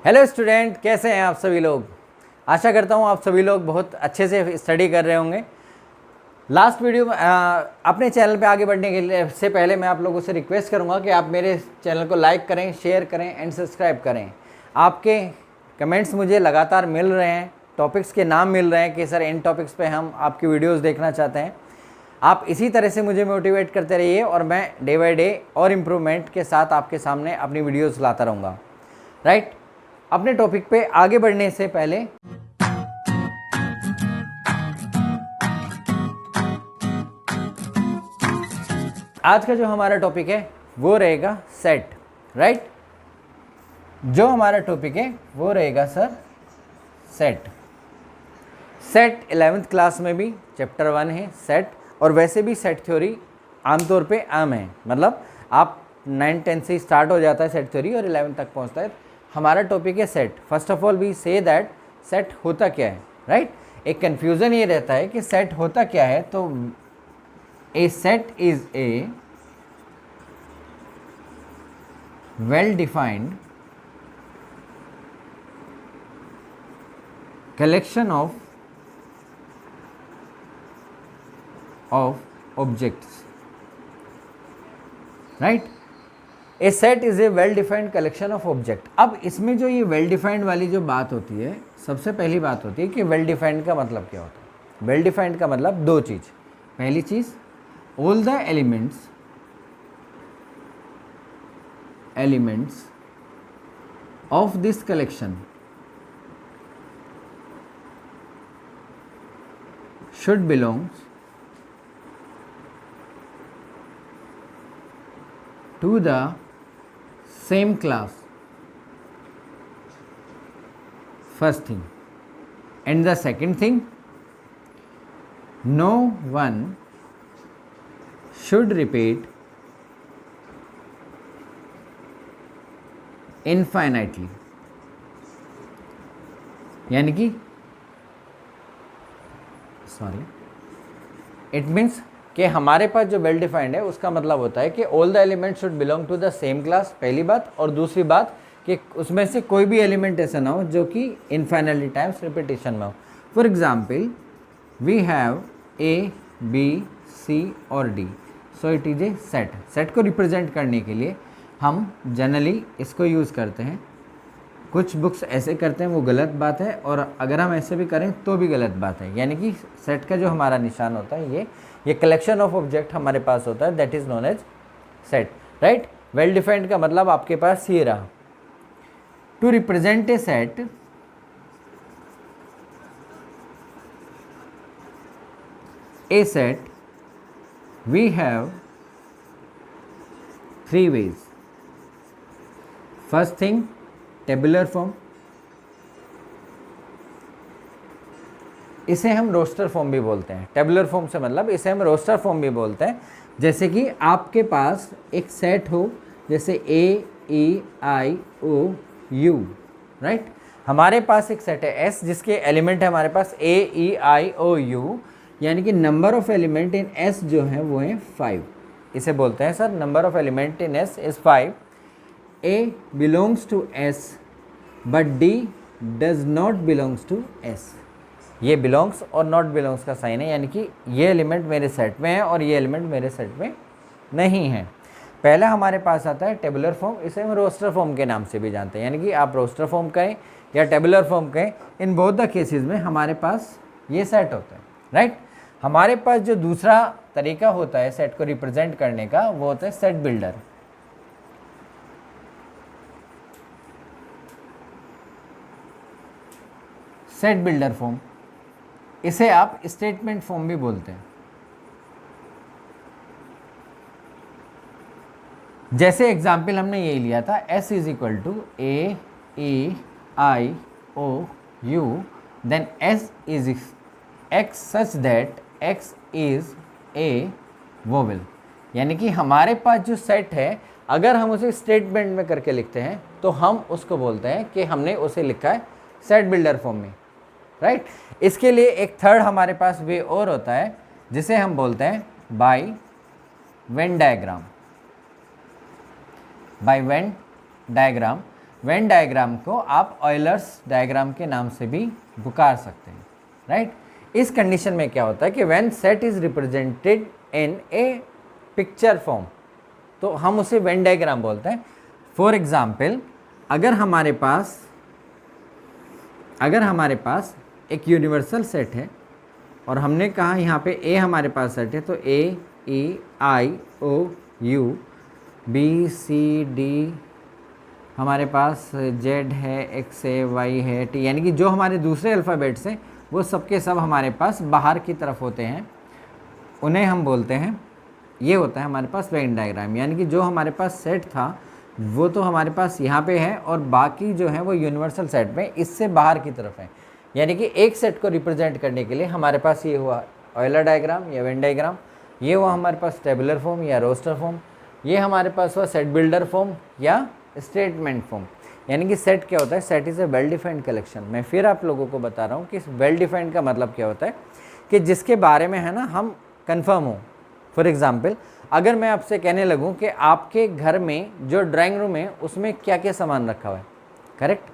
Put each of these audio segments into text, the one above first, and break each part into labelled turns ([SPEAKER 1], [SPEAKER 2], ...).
[SPEAKER 1] Hello student, कैसे हैं आप सभी लोग। आशा करता हूँ आप सभी लोग बहुत अच्छे से स्टडी कर रहे होंगे। लास्ट वीडियो में अपने चैनल पे आगे बढ़ने के लिए से पहले मैं आप लोगों से रिक्वेस्ट करूँगा कि आप मेरे चैनल को लाइक करें, शेयर करें एंड सब्सक्राइब करें। आपके कमेंट्स मुझे लगातार मिल रहे हैं, टॉपिक्स के नाम मिल रहे हैं कि सर इन टॉपिक्स पे हम आपकी वीडियोस देखना चाहते हैं। आप इसी तरह से मुझे मोटिवेट करते रहिए और मैं डे बाय डे और इम्प्रूवमेंट के साथ आपके सामने अपनी वीडियोस लाता रहूँगा। राइट, अपने टॉपिक पे आगे बढ़ने से पहले आज का जो हमारा टॉपिक है वो रहेगा सेट। राइट, जो हमारा टॉपिक है वो रहेगा sir set. Set 11th class में भी चैप्टर 1 है सेट, और वैसे भी सेट थ्योरी आमतौर पे आम है, मतलब आप 9-10 से स्टार्ट हो जाता है सेट थ्योरी और 11 तक पहुंचता है। हमारा टॉपिक है set. First of all we say that set होता क्या है। राइट, एक कन्फ्यूज़न ये रहता है कि सेट होता क्या है। तो a set is a well defined collection of objects. Right, a set is a well defined collection of object. अब इसमें जो ये well defined वाली जो बात होती है, सबसे पहली बात होती है कि well defined का मतलब क्या होता है। well defined का मतलब दो चीज़। पहली चीज़, all the elements of this collection should belongs to the same class, first thing. And the second thing, no one should repeat infinitely, यानी कि इट मीन्स कि हमारे पास जो वेल डिफाइंड है उसका मतलब होता है कि all the element should belong to the same class, पहली बात। और दूसरी बात कि उसमें से कोई भी एलिमेंट ऐसा ना हो जो कि इनफाइनाइटली टाइम्स रिपीटेशन में हो। For example, we have A B C और D, so it is a set. Set को रिप्रेजेंट करने के लिए हम जनरली इसको यूज़ करते हैं। कुछ बुक्स ऐसे करते हैं, वो गलत बात है, और अगर हम ऐसे भी करें तो भी गलत बात है। यानी कि सेट का जो हमारा निशान होता है ये कलेक्शन ऑफ ऑब्जेक्ट हमारे पास होता है, that is known as set. Right, well defined का मतलब आपके पास ये रहा। To represent a set, we have 3 ways. First thing, tabular form. इसे हम रोस्टर फॉर्म भी बोलते हैं। टेबुलर फॉर्म से मतलब इसे हम रोस्टर फॉर्म भी बोलते हैं। जैसे कि आपके पास एक सेट हो, जैसे ए E I O you. Right, हमारे पास एक सेट है एस जिसके एलिमेंट है हमारे पास ए ई आई ओ यू, यानी कि number of element in S जो है वो है 5। इसे बोलते हैं sir number of element in S is 5। A belongs to S but D does not belongs to S। ये belongs और not belongs का साइन है, यानी कि ये एलिमेंट मेरे सेट में है और ये एलिमेंट मेरे सेट में नहीं है। पहला हमारे पास आता है टेबुलर फॉर्म, इसे हम रोस्टर फॉर्म के नाम से भी जानते हैं। यानी कि आप रोस्टर फॉर्म कहें या टेबुलर फॉर्म कहें, इन बोथ द केसेस में हमारे पास ये सेट होता है। राइट, हमारे पास जो दूसरा तरीका होता है सेट को रिप्रेजेंट करने का, वो होता है set builder. Set builder form, इसे आप स्टेटमेंट फॉर्म भी बोलते हैं। जैसे एग्जाम्पल हमने यही लिया था, S is equal to A E I O U, then S is x such that X is a vowel. यानी कि हमारे पास जो सेट है, अगर हम उसे स्टेटमेंट में करके लिखते हैं तो हम उसको बोलते हैं कि हमने उसे लिखा है सेट बिल्डर फॉर्म में। राइट, इसके लिए एक थर्ड हमारे पास वे और होता है जिसे हम बोलते हैं by Venn diagram. By Venn diagram Venn diagram को आप ऑयलर्स डायग्राम के नाम से भी पुकार सकते हैं, राइट। इस कंडीशन में क्या होता है कि when set is represented in A picture form, तो हम उसे वेन डायग्राम बोलते हैं। फॉर एग्जाम्पल, अगर हमारे पास एक यूनिवर्सल सेट है और हमने कहा यहाँ पे ए हमारे पास सेट है, तो ए E I O you B C D हमारे पास जेड है, एक्स है, वाई है, टी, यानी कि जो हमारे दूसरे अल्फ़ाबेट्स हैं वो सब के सब हमारे पास बाहर की तरफ होते हैं, उन्हें हम बोलते हैं, ये होता है हमारे पास वेन डायग्राम। यानी कि जो हमारे पास सेट था वो तो हमारे पास यहाँ पे है और बाकी जो है वो यूनिवर्सल सेट में इससे बाहर की तरफ है। यानी कि एक सेट को रिप्रेजेंट करने के लिए हमारे पास ये हुआ ऑयलर डायग्राम या वेन डायग्राम, ये हुआ हमारे पास टेबुलर फॉर्म या रोस्टर फॉर्म, ये हमारे पास हुआ सेट बिल्डर फॉर्म या स्टेटमेंट फॉर्म। यानी कि सेट क्या होता है, set is a well defined collection. मैं फिर आप लोगों को बता रहा हूँ कि वेल डिफाइंड का मतलब क्या होता है, कि जिसके बारे में है ना हम कंफर्म हो। फॉर एग्जांपल, अगर मैं आपसे कहने लगूँ कि आपके घर में जो ड्राइंग रूम है उसमें क्या क्या सामान रखा हुआ है, करेक्ट,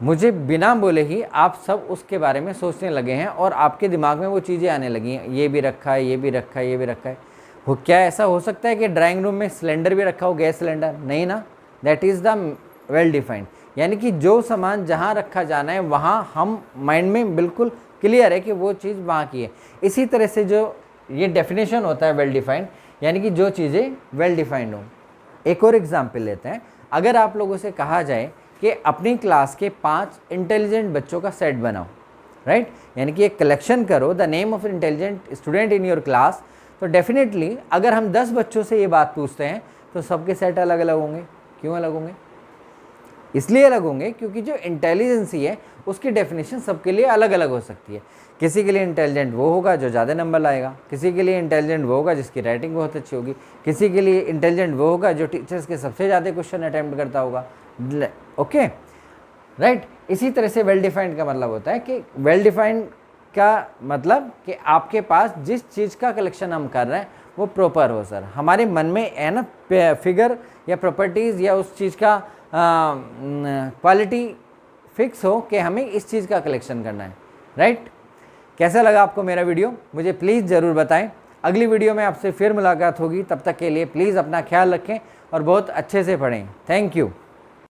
[SPEAKER 1] मुझे बिना बोले ही आप सब उसके बारे में सोचने लगे हैं और आपके दिमाग में वो चीज़ें आने लगी हैं, ये भी रखा है, ये भी रखा है, ये भी रखा है। वो क्या ऐसा हो सकता है कि ड्राइंग रूम में सिलेंडर भी रखा हो, गैस सिलेंडर? नहीं ना, that is the well defined. यानी कि जो सामान जहाँ रखा जाना है वहाँ हम माइंड में बिल्कुल क्लियर है कि वो चीज़ वहाँ की है। इसी तरह से जो ये डेफिनेशन होता है वेल डिफाइंड, यानी कि जो चीज़ें वेल डिफाइंड हों। एक और एग्जाम्पल लेते हैं। अगर आप लोगों से कहा जाए कि अपनी क्लास के 5 इंटेलिजेंट बच्चों का सेट बनाओ, राइट, यानी कि एक कलेक्शन करो the name of intelligent student in your class, तो डेफिनेटली अगर हम 10 बच्चों से ये बात पूछते हैं तो सबके सेट अलग अलग होंगे। क्यों अलग होंगे? इसलिए अलग होंगे क्योंकि जो इंटेलिजेंसी है उसकी डेफिनेशन सबके लिए अलग अलग हो सकती है। किसी के लिए इंटेलिजेंट वो होगा जो ज़्यादा नंबर लाएगा, किसी के लिए इंटेलिजेंट वो होगा जिसकी राइटिंग बहुत अच्छी होगी, किसी के लिए इंटेलिजेंट वो होगा जो टीचर्स के सबसे ज़्यादा क्वेश्चन अटैम्प्ट करता होगा। Okay, right. इसी तरह से वेल डिफाइंड का मतलब होता है कि वेल डिफाइंड का मतलब कि आपके पास जिस चीज़ का कलेक्शन हम कर रहे हैं वो प्रॉपर हो। सर, हमारे मन में है ना फिगर या प्रॉपर्टीज़ या उस चीज़ का क्वालिटी फिक्स हो कि हमें इस चीज़ का कलेक्शन करना है, राइट। कैसा लगा आपको मेरा वीडियो, मुझे प्लीज़ ज़रूर बताएं। अगली वीडियो में आपसे फिर मुलाकात होगी, तब तक के लिए प्लीज़ अपना ख्याल रखें और बहुत अच्छे से पढ़ें। Thank you.